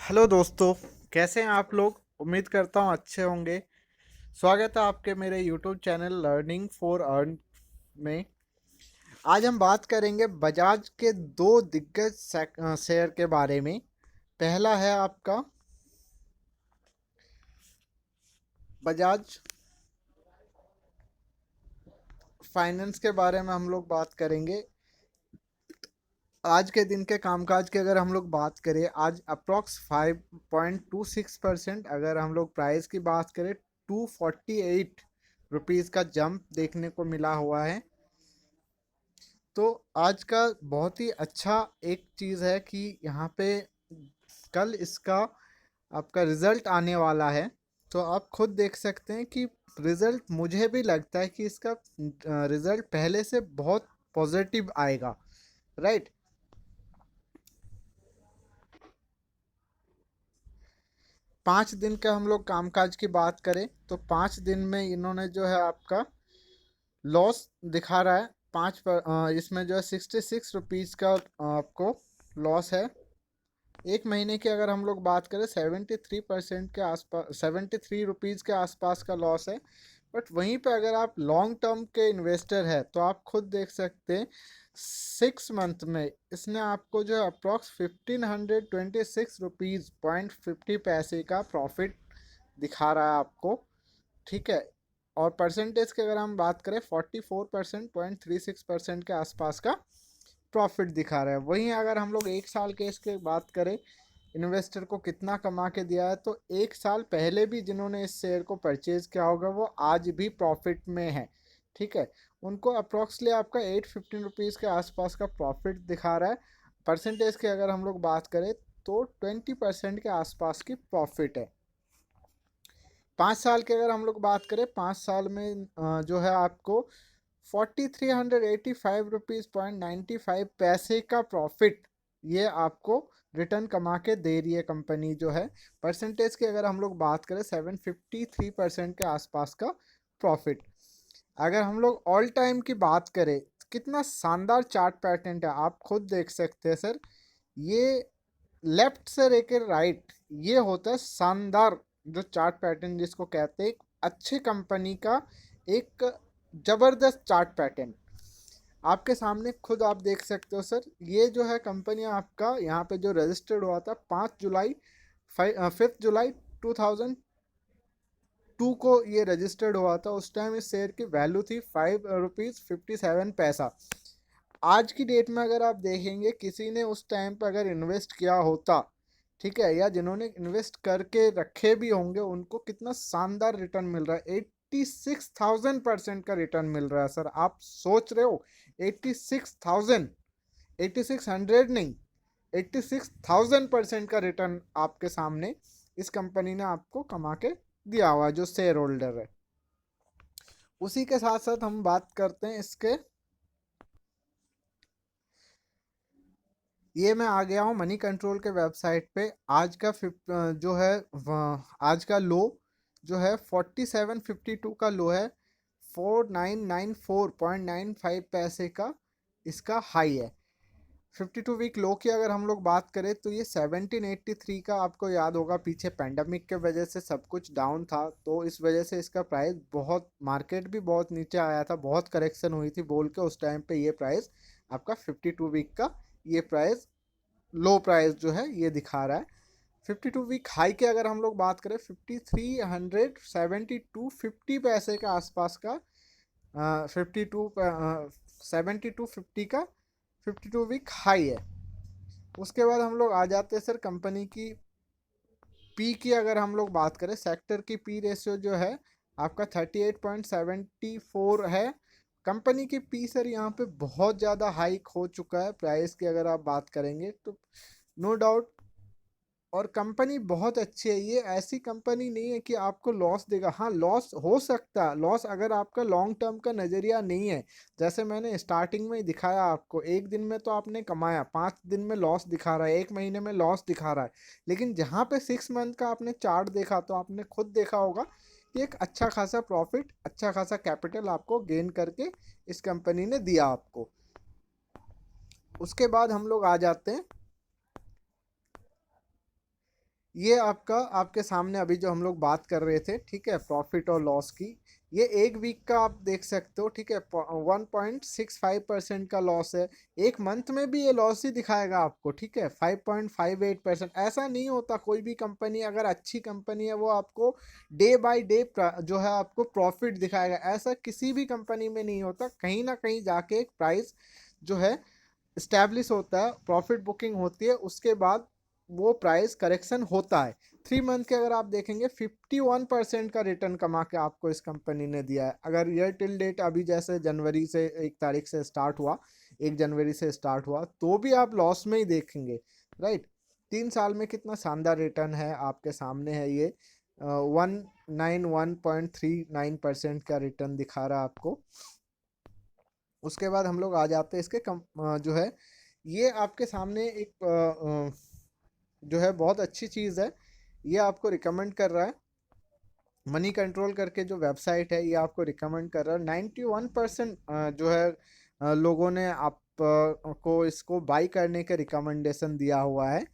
Hello दोस्तों। कैसे हैं आप लोग? उम्मीद करता हूँ अच्छे होंगे। स्वागत है आपके मेरे YouTube channel learning for earn में। आज हम बात करेंगे बजाज के दो दिग्गज शेयर के बारे में। पहला है आपका बजाज फाइनेंस के बारे में हम लोग बात करेंगे। आज के दिन के कामकाज की अगर हम लोग बात करें, आज अप्रॉक्स 5.26%, अगर हम लोग प्राइस की बात करें 248 रुपीज़ का जंप देखने को मिला हुआ है। तो आज का बहुत ही अच्छा एक चीज़ है कि यहाँ पे कल इसका आपका रिज़ल्ट आने वाला है। तो आप खुद देख सकते हैं कि रिज़ल्ट, मुझे भी लगता है कि इसका रिज़ल्ट पहले से बहुत पॉजिटिव आएगा, राइट। 5 दिन का हम लोग कामकाज की बात करें तो 5 दिन में इन्होंने जो है आपका लॉस दिखा रहा है। इसमें जो है 66 रुपीज़ का आपको लॉस है। एक महीने की अगर हम लोग बात करें 73% के आसपास, 73 रुपीज़ के आसपास का लॉस है। बट वहीं पे अगर आप लॉन्ग टर्म के इन्वेस्टर है तो आप खुद देख सकते हैं 6 मंथ में इसने आपको जो है अप्रॉक्स 1526 रुपीज़ 50 पैसे का प्रॉफिट दिखा रहा है आपको, ठीक है। और परसेंटेज की अगर हम बात करें 44%, 36% के आसपास का प्रॉफिट दिखा रहा है। वहीं अगर हम लोग एक साल के इसके बात करें इन्वेस्टर को कितना कमा के दिया है, तो एक साल पहले भी जिन्होंने इस शेयर को परचेज किया होगा वो आज भी प्रॉफिट में है, ठीक है। उनको अप्रॉक्सली आपका 815 रुपीज़ के आसपास का प्रॉफिट दिखा रहा है। परसेंटेज की अगर हम लोग बात करें तो 20% के आसपास की प्रॉफिट है। 5 साल की अगर हम लोग बात करें, 5 साल में जो है आपको 4385 रुपीज़ 95 पैसे का प्रॉफिट ये आपको रिटर्न कमा के दे रही है कंपनी जो है। परसेंटेज की अगर हम लोग बात करें 753% के आसपास का प्रॉफिट। अगर हम लोग ऑल टाइम की बात करें, कितना शानदार चार्ट पैटर्न है आप खुद देख सकते हैं सर। ये लेफ्ट से लेकर राइट, ये होता है शानदार जो चार्ट पैटर्न जिसको कहते हैं एक अच्छी कंपनी का एक जबरदस्त चार्ट पैटर्न। आपके सामने खुद आप देख सकते हो सर। ये जो है कंपनी आपका यहाँ पे जो रजिस्टर्ड हुआ था 5 जुलाई 5 जुलाई 2002 को ये रजिस्टर्ड हुआ था। उस टाइम इस शेयर की वैल्यू थी 5 रुपीज़ 57 पैसा। आज की डेट में अगर आप देखेंगे किसी ने उस टाइम पर अगर इन्वेस्ट किया होता, ठीक है, या जिन्होंने इन्वेस्ट करके रखे भी होंगे उनको कितना शानदार रिटर्न मिल रहा है। 86,000% का रिटर्न मिल रहा है सर। आप सोच रहे हो 86,000, 8600 नहीं, 86,000% का रिटर्न आपके सामने इस कंपनी ने आपको कमा के दिया हुआ है जो शेयर होल्डर है। उसी के साथ साथ हम बात करते हैं इसके, ये मैं आ गया हूँ मनी कंट्रोल के वेबसाइट पे। आज का जो है आज का लो जो है 4752 का लो है। 4994.95 का इसका हाई है। 52 वीक लो की अगर हम लोग बात करें तो ये 1783 का, आपको याद होगा पीछे पेंडेमिक के वजह से सब कुछ डाउन था तो इस वजह से इसका प्राइस बहुत, मार्केट भी बहुत नीचे आया था, बहुत करेक्शन हुई थी बोल के उस टाइम पे ये प्राइस आपका 52 वीक का ये प्राइस, लो प्राइस जो है ये दिखा रहा है। 52 वीक हाई की अगर हम लोग बात करें 5372.50 के आसपास का, 72 72 50 का 52 वीक हाई है। उसके बाद हम लोग आ जाते हैं सर कंपनी की पी की अगर हम लोग बात करें, सेक्टर की पी रेशियो जो है आपका 38.74 है। कंपनी की पी सर यहाँ पे बहुत ज़्यादा हाइक हो चुका है प्राइस की अगर आप बात करेंगे तो, नो डाउट। और कंपनी बहुत अच्छी है, ये ऐसी कंपनी नहीं है कि आपको लॉस देगा। हाँ, लॉस हो सकता है, लॉस अगर आपका लॉन्ग टर्म का नज़रिया नहीं है। जैसे मैंने स्टार्टिंग में ही दिखाया आपको, एक दिन में तो आपने कमाया, 5 दिन में लॉस दिखा रहा है, एक महीने में लॉस दिखा रहा है। लेकिन जहाँ पे 6 मंथ का आपने चार्ट देखा तो आपने खुद देखा होगा कि एक अच्छा खासा प्रॉफिट, अच्छा खासा कैपिटल आपको गेन करके इस कंपनी ने दिया आपको। उसके बाद हम लोग आ जाते हैं ये आपका आपके सामने अभी जो हम लोग बात कर रहे थे, ठीक है, प्रॉफिट और लॉस की, ये एक वीक का आप देख सकते हो, ठीक है, 1.65% का लॉस है। एक मंथ में भी ये लॉस ही दिखाएगा आपको, ठीक है, 5.58%। ऐसा नहीं होता, कोई भी कंपनी अगर अच्छी कंपनी है वो आपको डे बाय डे जो है आपको प्रॉफिट दिखाएगा, ऐसा किसी भी कंपनी में नहीं होता। कहीं ना कहीं जाके एक प्राइस जो है स्टैब्लिश होता है, प्रॉफिट बुकिंग होती है, उसके बाद वो प्राइस करेक्शन होता है। 3 मंथ के अगर आप देखेंगे 51% का रिटर्न कमा के आपको इस कंपनी ने दिया है। अगर ईयर टिल डेट अभी जैसे जनवरी से 1 तारीख से स्टार्ट हुआ, 1 जनवरी से स्टार्ट हुआ, तो भी आप लॉस में ही देखेंगे, राइट। 3 साल में कितना शानदार रिटर्न है आपके सामने है ये, 191.39% का रिटर्न दिखा रहा है आपको। उसके बाद हम लोग आ जाते हैं इसके जो है, ये आपके सामने एक जो है बहुत अच्छी चीज़ है, ये आपको रिकमेंड कर रहा है। मनी कंट्रोल करके जो वेबसाइट है, ये आपको रिकमेंड कर रहा है। 91% जो है लोगों ने आप को इसको बाई करने के रिकमेंडेशन दिया हुआ है।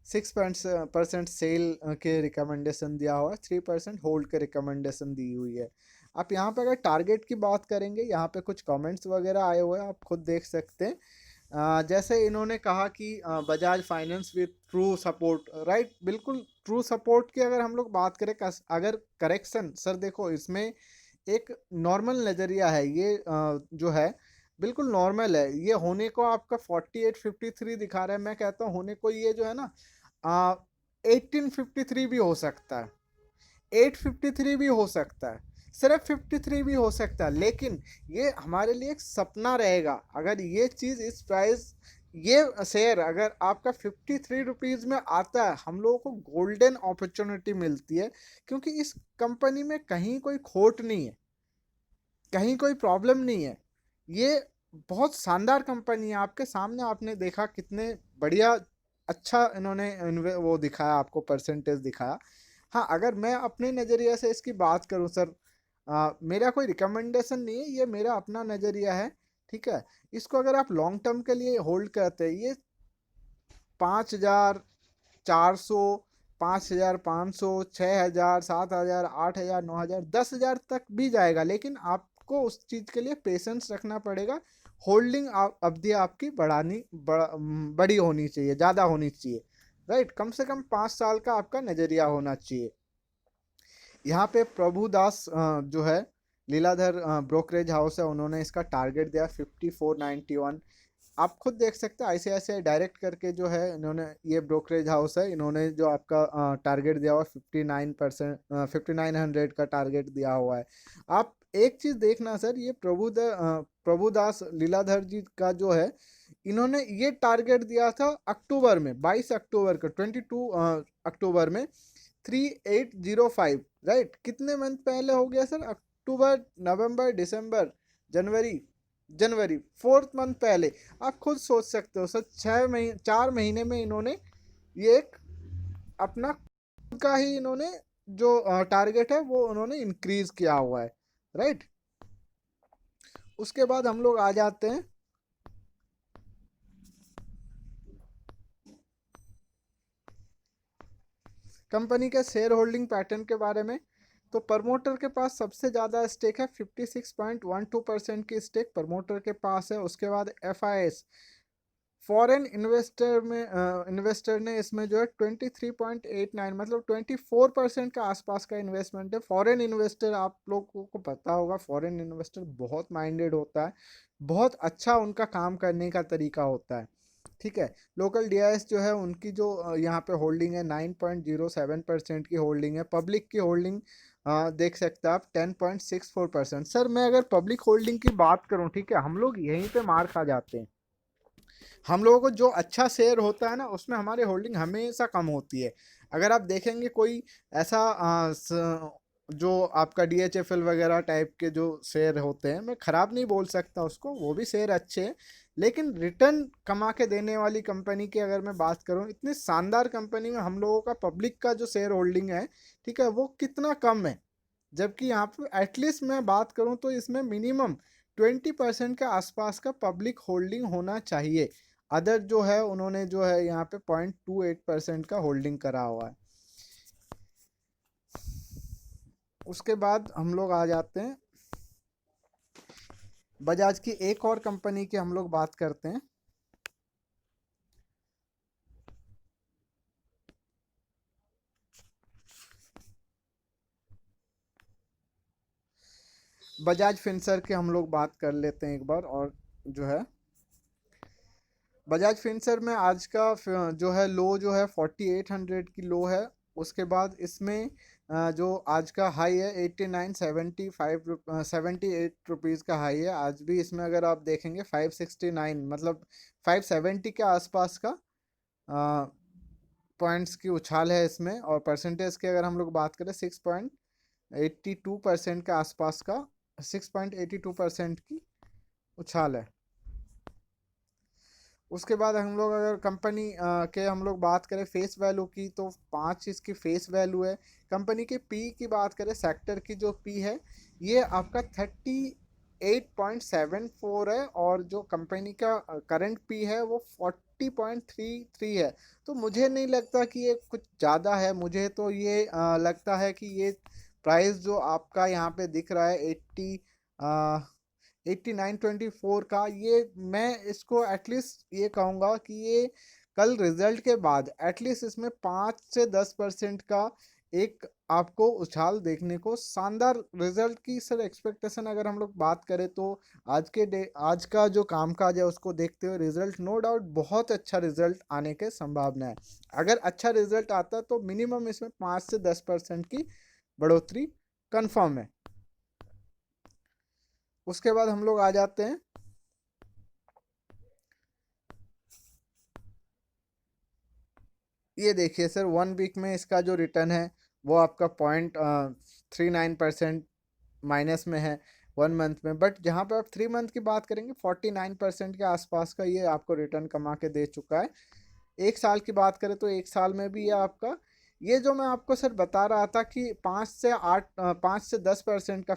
6% सेल के रिकमेंडेशन दिया हुआ है, 3% होल्ड के रिकमेंडेशन दी हुई है। आप यहाँ पे अगर टारगेट की बात करेंगे, यहाँ पे कुछ कमेंट्स वगैरह आए हुए हैं, आप खुद देख सकते हैं। जैसे इन्होंने कहा कि Bajaj finance with true support, right, बिल्कुल ट्रू सपोर्ट की अगर हम लोग बात करें, अगर करेक्शन, सर देखो इसमें एक नॉर्मल नज़रिया है ये, जो है बिल्कुल नॉर्मल है। ये होने को आपका 4853 दिखा रहा है, मैं कहता हूँ होने को ये जो है ना 1853 भी हो सकता है, 853 भी हो सकता है, सिर्फ 53 भी हो सकता है। लेकिन ये हमारे लिए एक सपना रहेगा अगर ये चीज़ इस प्राइस, ये शेयर अगर आपका 53 रुपीज़ में आता है, हम लोगों को गोल्डन अपॉर्चुनिटी मिलती है। क्योंकि इस कंपनी में कहीं कोई खोट नहीं है, कहीं कोई प्रॉब्लम नहीं है। ये बहुत शानदार कंपनी है, आपके सामने आपने देखा कितने बढ़िया, अच्छा इन्होंने वो दिखाया आपको, परसेंटेज दिखाया। हाँ, अगर मैं अपने नज़रिए से इसकी बात करूँ सर, मेरा कोई रिकमेंडेशन नहीं है, ये मेरा अपना नज़रिया है, ठीक है। इसको अगर आप लॉन्ग टर्म के लिए होल्ड करते हैं, ये 5,400, 5,500, 6,000, 7,000, 8,000, 9,000, 10,000 तक भी जाएगा। लेकिन आपको उस चीज़ के लिए पेशेंस रखना पड़ेगा। होल्डिंग अवधि आपकी बड़ी होनी चाहिए, ज़्यादा होनी चाहिए, राइट। कम से कम 5 साल का आपका नज़रिया होना चाहिए। यहाँ पे प्रभुदास जो है लीलाधर ब्रोकरेज हाउस है, उन्होंने इसका टारगेट दिया 5491। आप खुद देख सकते हैं, ICICI डायरेक्ट करके जो है इन्होंने, ये ब्रोकरेज हाउस है, इन्होंने जो आपका टारगेट दिया हुआ 59%, 5900 का टारगेट दिया हुआ है। आप एक चीज़ देखना सर, ये प्रभुदास लीलाधर जी का जो है, इन्होंने ये टारगेट दिया था अक्टूबर में, 22 अक्टूबर को, 22 अक्टूबर में 3805, राइट। कितने मंथ पहले हो गया सर? अक्टूबर, नवंबर, दिसंबर, जनवरी, जनवरी 4 मंथ पहले। आप खुद सोच सकते हो सर, 6 महीने, 4 महीने में इन्होंने ये एक अपना खुद का ही इन्होंने जो टारगेट है वो उन्होंने इंक्रीज किया हुआ है, राइट। उसके बाद हम लोग आ जाते हैं कंपनी के शेयर होल्डिंग पैटर्न के बारे में। तो प्रमोटर के पास सबसे ज़्यादा स्टेक है, 56.12% की स्टेक प्रमोटर के पास है। उसके बाद FIS, फॉरेन इन्वेस्टर ने इसमें जो है 23.89, मतलब 24% के आसपास का इन्वेस्टमेंट है। फॉरेन इन्वेस्टर, आप लोगों को पता होगा, फॉरेन इन्वेस्टर बहुत माइंडेड होता है, बहुत अच्छा उनका काम करने का तरीका होता है, ठीक है। लोकल DIS जो है उनकी जो यहाँ पे होल्डिंग है 9.07% की होल्डिंग है। पब्लिक की होल्डिंग देख सकते हैं आप 10.64%। सर मैं अगर पब्लिक होल्डिंग की बात करूँ, ठीक है, हम लोग यहीं पे मार खा जाते हैं। हम लोगों को जो अच्छा शेयर होता है ना, उसमें हमारी होल्डिंग हमेशा कम होती है। अगर आप देखेंगे कोई ऐसा जो आपका DHFL वगैरह टाइप के जो शेयर होते हैं, मैं ख़राब नहीं बोल सकता उसको, वो भी शेयर अच्छे हैं। लेकिन रिटर्न कमा के देने वाली कंपनी की अगर मैं बात करूं, इतनी शानदार कंपनी में हम लोगों का पब्लिक का जो शेयर होल्डिंग है, ठीक है, वो कितना कम है। जबकि यहाँ पे एटलीस्ट मैं बात करूँ तो इसमें मिनिमम 20% के आसपास का पब्लिक होल्डिंग होना चाहिए। अदर जो है उन्होंने जो है यहाँ पे 0.28% का होल्डिंग करा हुआ है। उसके बाद हम लोग आ जाते हैं बजाज की एक और कंपनी की हम लोग बात करते हैं। बजाज फिनसर की हम लोग बात कर लेते हैं एक बार, और जो है बजाज फिनसर में आज का जो है लो जो है 4800 की लो है। उसके बाद इसमें जो आज का हाई है 8975 78 रुपीज़ का हाई है आज भी। इसमें अगर आप देखेंगे 569 मतलब 570 के आसपास का पॉइंट्स की उछाल है इसमें। और परसेंटेज की अगर हम लोग बात करें 6.82% के आसपास का 6.82% की उछाल है। उसके बाद हम लोग अगर कंपनी के हम लोग बात करें फेस वैल्यू की, तो 5 इसकी फेस वैल्यू है। कंपनी के पी की बात करें, सेक्टर की जो पी है ये आपका 38.74 है, और जो कंपनी का करंट पी है वो 40.33 है। तो मुझे नहीं लगता कि ये कुछ ज़्यादा है। मुझे तो ये लगता है कि ये प्राइस जो आपका यहाँ पे दिख रहा है 8924 का, ये मैं इसको एटलीस्ट ये कहूँगा कि ये कल रिजल्ट के बाद एटलीस्ट इसमें 5 से 10% का एक आपको उछाल देखने को, शानदार रिजल्ट की सर एक्सपेक्टेशन अगर हम लोग बात करें तो आज का जो कामकाज है उसको देखते हुए रिजल्ट नो डाउट बहुत अच्छा रिजल्ट आने के संभावना है। अगर अच्छा रिजल्ट आता तो मिनिमम इसमें 5 से 10% की बढ़ोतरी कंफर्म है। उसके बाद हम लोग आ जाते हैं ये देखिए सर 1 वीक में इसका जो रिटर्न है वो आपका 0.39% माइनस में है 1 मंथ में। बट जहाँ पे आप 3 मंथ की बात करेंगे 49% के आसपास का ये आपको रिटर्न कमा के दे चुका है। 1 साल की बात करें तो 1 साल में भी ये आपका, ये जो मैं आपको सर बता रहा था कि 5 से 10% का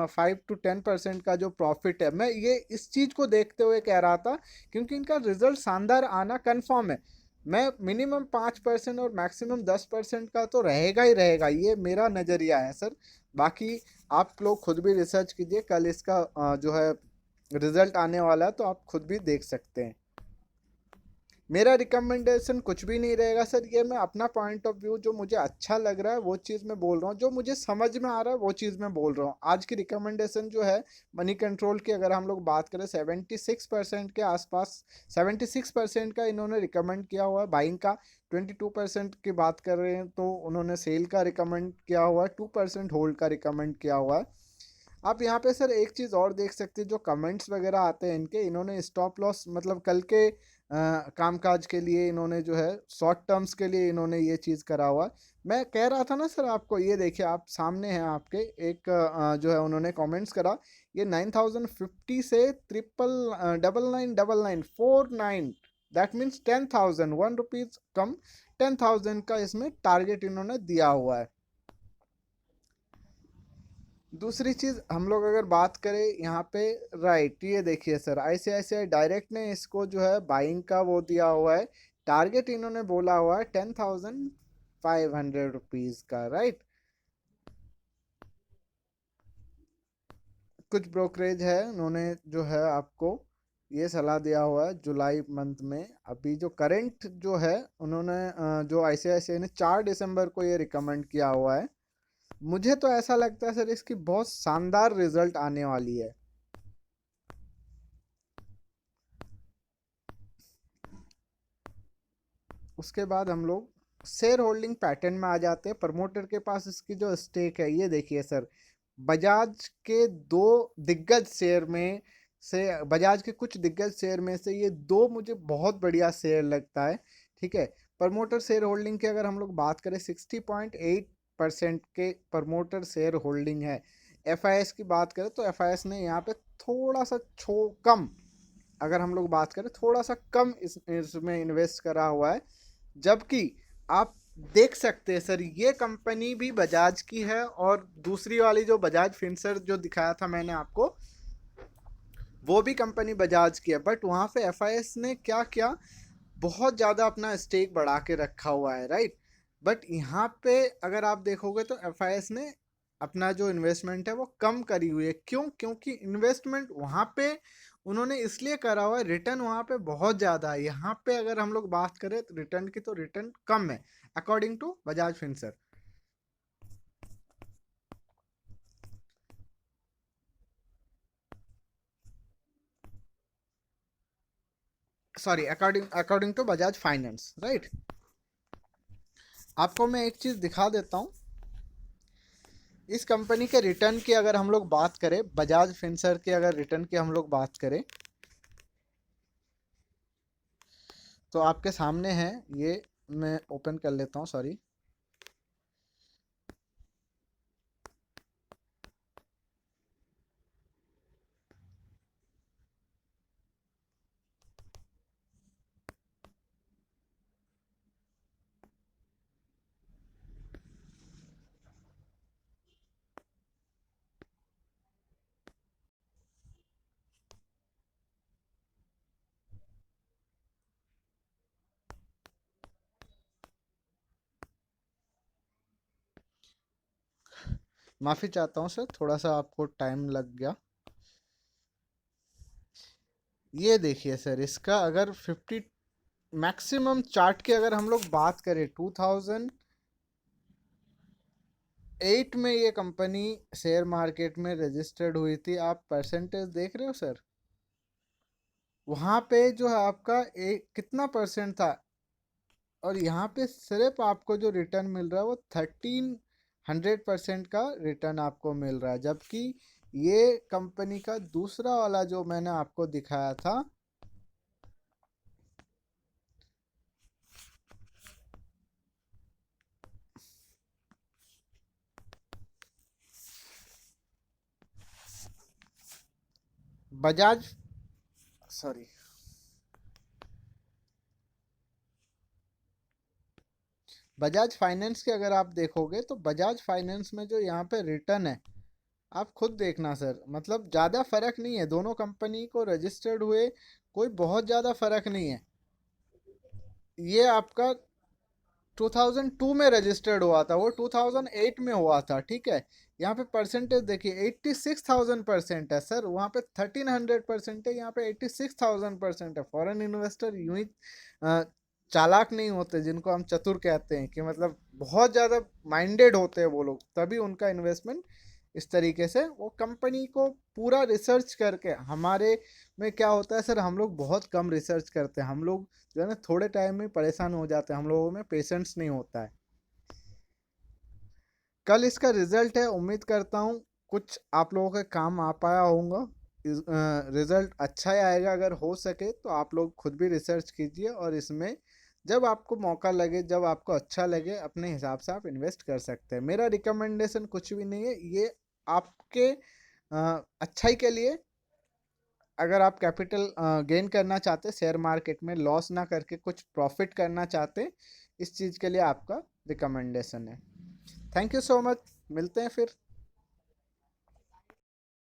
5 to 10% का जो प्रॉफिट है, मैं ये इस चीज़ को देखते हुए कह रहा था क्योंकि इनका रिजल्ट शानदार आना कंफर्म है। मैं मिनिमम 5% और मैक्सिमम 10% का तो रहेगा ही रहेगा, ये मेरा नज़रिया है सर। बाकी आप लोग खुद भी रिसर्च कीजिए, कल इसका जो है रिजल्ट आने वाला है तो आप खुद भी देख सकते हैं। मेरा रिकमेंडेशन कुछ भी नहीं रहेगा सर, ये मैं अपना पॉइंट ऑफ व्यू जो मुझे अच्छा लग रहा है वो चीज़ मैं बोल रहा हूँ, जो मुझे समझ में आ रहा है वो चीज़ मैं बोल रहा हूँ। आज की रिकमेंडेशन जो है मनी कंट्रोल की अगर हम लोग बात करें 76% के आसपास, 76% का इन्होंने रिकमेंड किया हुआ है बाइंग का। 22% की बात कर रहे हैं तो उन्होंने सेल का रिकमेंड किया हुआ है, 2% होल्ड का रिकमेंड किया हुआ है। आप यहाँ पे सर एक चीज़ और देख सकते हैं, जो कमेंट्स वगैरह आते हैं इनके, इन्होंने स्टॉप लॉस मतलब कल के कामकाज के लिए इन्होंने जो है शॉर्ट टर्म्स के लिए इन्होंने ये चीज़ करा हुआ है। मैं कह रहा था ना सर आपको, ये देखिए आप सामने हैं आपके एक जो है उन्होंने कमेंट्स करा, ये 9050 से 999949 दैट मीन्स 10,000 1 रुपीज़ कम 10,000 का इसमें टारगेट इन्होंने दिया हुआ है। दूसरी चीज़ हम लोग अगर बात करें यहाँ पे, राइट, ये देखिए सर आईसीआईसीआई डायरेक्ट ने इसको जो है बाइंग का वो दिया हुआ है, टारगेट इन्होंने बोला हुआ है 10,500 रुपीज़ का, राइट। कुछ ब्रोकरेज है उन्होंने जो है आपको ये सलाह दिया हुआ है जुलाई मंथ में। अभी जो करंट जो है उन्होंने जो आईसीआईसीआई ने 4 दिसंबर को ये रिकमेंड किया हुआ है। मुझे तो ऐसा लगता है सर इसकी बहुत शानदार रिजल्ट आने वाली है। उसके बाद हम लोग शेयर होल्डिंग पैटर्न में आ जाते हैं। प्रमोटर के पास इसकी जो स्टेक है ये देखिए सर, बजाज के दो दिग्गज शेयर में से, बजाज के कुछ दिग्गज शेयर में से ये दो मुझे बहुत बढ़िया शेयर लगता है, ठीक है। प्रमोटर शेयर होल्डिंग की अगर हम लोग बात करें 60.8% के प्रमोटर शेयर होल्डिंग है। एफ की बात करें तो एफ ने यहाँ पे थोड़ा सा कम, अगर हम लोग बात करें थोड़ा सा कम इसमें इन्वेस्ट करा हुआ है। जबकि आप देख सकते हैं सर ये कंपनी भी बजाज की है, और दूसरी वाली जो बजाज फिनसर जो दिखाया था मैंने आपको वो भी कंपनी बजाज की है। बट वहाँ पे एफ ने क्या किया, बहुत ज़्यादा अपना स्टेक बढ़ा के रखा हुआ है, राइट। बट यहाँ पे अगर आप देखोगे तो एफ ने अपना जो इन्वेस्टमेंट है वो कम करी हुई है। क्यों? क्योंकि इन्वेस्टमेंट वहाँ पे उन्होंने इसलिए करा हुआ है, रिटर्न वहाँ पे बहुत ज़्यादा है। यहाँ पे अगर हम लोग बात करें तो रिटर्न की, तो रिटर्न कम है according to Bajaj Finserv. Sorry, according according to Bajaj Finance, right. आपको मैं एक चीज़ दिखा देता हूँ। इस कंपनी के रिटर्न की अगर हम लोग बात करें, बजाज फिनसर्व के अगर रिटर्न की हम लोग बात करें, तो आपके सामने है ये। मैं ओपन कर लेता हूँ, सॉरी। माफ़ी चाहता हूँ सर, थोड़ा सा आपको टाइम लग गया। ये देखिए सर, इसका अगर 50 मैक्सिमम चार्ट की अगर हम लोग बात करें, 2008 में ये कंपनी शेयर मार्केट में रजिस्टर्ड हुई थी। आप परसेंटेज देख रहे हो सर? वहाँ पे जो है आपका एक कितना परसेंट था, और यहाँ पे सिर्फ आपको जो रिटर्न मिल रहा है वो 1300% का रिटर्न आपको मिल रहा है। जबकि ये कंपनी का दूसरा वाला जो मैंने आपको दिखाया था, बजाज, सॉरी, बजाज फाइनेंस के अगर आप देखोगे तो बजाज फाइनेंस में जो यहाँ पे रिटर्न है, आप खुद देखना सर, मतलब ज़्यादा फर्क नहीं है दोनों कंपनी को रजिस्टर्ड हुए, कोई बहुत ज़्यादा फर्क नहीं है। ये आपका 2002 में रजिस्टर्ड हुआ था, वो 2008 में हुआ था, ठीक है। यहाँ पे परसेंटेज देखिए, 86,000% है सर। वहाँ पे 1300% है, यहाँ पे 86,000% है। फॉरेन इन्वेस्टर यूं ही अ, चालाक नहीं होते, जिनको हम चतुर कहते हैं, कि मतलब बहुत ज़्यादा माइंडेड होते हैं वो लोग, तभी उनका इन्वेस्टमेंट इस तरीके से। वो कंपनी को पूरा रिसर्च करके, हमारे में क्या होता है सर, हम लोग बहुत कम रिसर्च करते हैं। हम लोग जो है ना, थोड़े टाइम में परेशान हो जाते हैं, हम लोगों में पेशेंस नहीं होता है। कल इसका रिजल्ट है, उम्मीद करता हूँ कुछ आप लोगों के काम आ पाया होगा। रिजल्ट अच्छा ही आएगा। अगर हो सके तो आप लोग खुद भी रिसर्च कीजिए, और इसमें जब आपको मौका लगे, जब आपको अच्छा लगे, अपने हिसाब से आप इन्वेस्ट कर सकते हैं। मेरा रिकमेंडेशन कुछ भी नहीं है, ये आपके अच्छाई के लिए। अगर आप कैपिटल गेन करना चाहते, शेयर मार्केट में लॉस ना करके कुछ प्रॉफिट करना चाहते, इस चीज़ के लिए आपका रिकमेंडेशन है। थैंक यू सो मच, मिलते हैं फिर।